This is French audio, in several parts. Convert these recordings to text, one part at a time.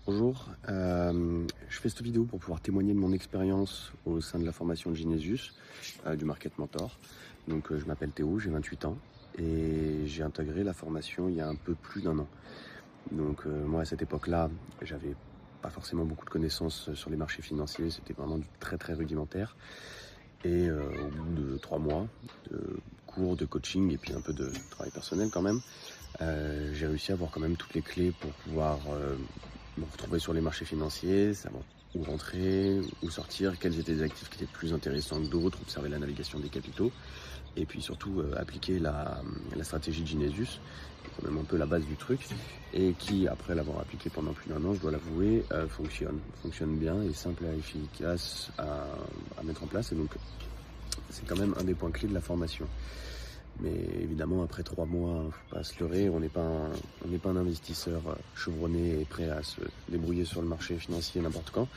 Bonjour, je fais cette vidéo pour pouvoir témoigner de mon expérience au sein de la formation de Genesis, du Market Mentor. Donc je m'appelle Théo, j'ai 28 ans et j'ai intégré la formation il y a un peu plus d'un an. Donc moi à cette époque-là, j'avais pas forcément beaucoup de connaissances sur les marchés financiers, c'était vraiment du très très rudimentaire. Et au bout de 3 mois de cours, de coaching et puis un peu de travail personnel quand même, j'ai réussi à avoir quand même toutes les clés pour pouvoir me retrouver sur les marchés financiers, savoir où rentrer, où sortir, quels étaient les actifs qui étaient plus intéressants que d'autres, observer la navigation des capitaux, et puis surtout appliquer la stratégie de Genesis, qui est quand même un peu la base du truc, et qui, après l'avoir appliqué pendant plus d'un an, je dois l'avouer, fonctionne bien, est simple et efficace à mettre en place, et donc c'est quand même un des points clés de la formation. Mais évidemment, après 3 mois, faut pas se leurrer, on n'est pas un investisseur chevronné et prêt à se débrouiller sur le marché financier n'importe quand.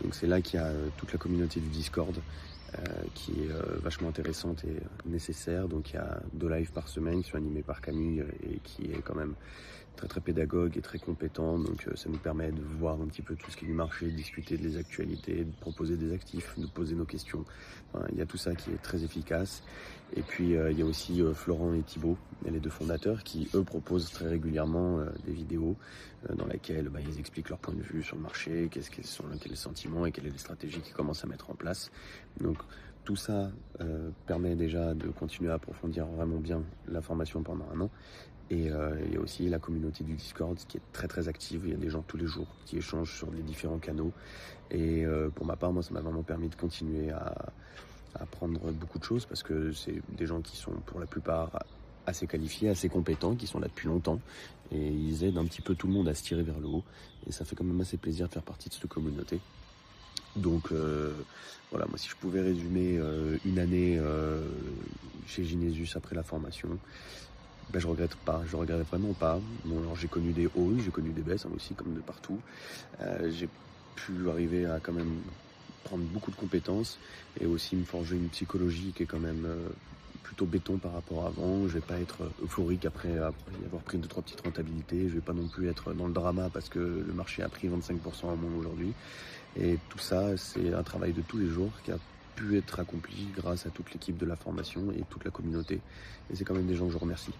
Donc c'est là qu'il y a toute la communauté du Discord qui est vachement intéressante et nécessaire. Donc il y a 2 lives par semaine qui sont animés par Camille et qui est quand même très très pédagogue et très compétent. Donc ça nous permet de voir un petit peu tout ce qui est du marché, de discuter des actualités, de proposer des actifs, de poser nos questions. Enfin, il y a tout ça qui est très efficace. Et puis il y a aussi Florent et Thibaut, les 2 fondateurs, qui eux proposent très régulièrement des vidéos dans lesquelles ils expliquent leur point de vue sur le marché, quels sont les sentiments et quelles sont les stratégies qu'ils commencent à mettre en place. Donc tout ça permet déjà de continuer à approfondir vraiment bien la formation pendant un an. Et il y a aussi la communauté du Discord qui est très très active. Il y a des gens tous les jours qui échangent sur les différents canaux. Et pour ma part, moi, ça m'a vraiment permis de continuer à apprendre beaucoup de choses parce que c'est des gens qui sont pour la plupart assez qualifiés, assez compétents, qui sont là depuis longtemps. Et ils aident un petit peu tout le monde à se tirer vers le haut. Et ça fait quand même assez plaisir de faire partie de cette communauté. Donc voilà, moi si je pouvais résumer une année chez Genesis après la formation, je regrette pas, je regrette vraiment pas. Bon, alors j'ai connu des hauts, j'ai connu des baisses aussi, comme de partout. J'ai pu arriver à quand même prendre beaucoup de compétences et aussi me forger une psychologie qui est quand même plutôt béton par rapport à avant. Je vais pas être euphorique après avoir pris 2-3 petites rentabilités. Je vais pas non plus être dans le drama parce que le marché a pris 25% à moins aujourd'hui. Et tout ça, c'est un travail de tous les jours qui a pu être accompli grâce à toute l'équipe de la formation et toute la communauté. Et c'est quand même des gens que je remercie.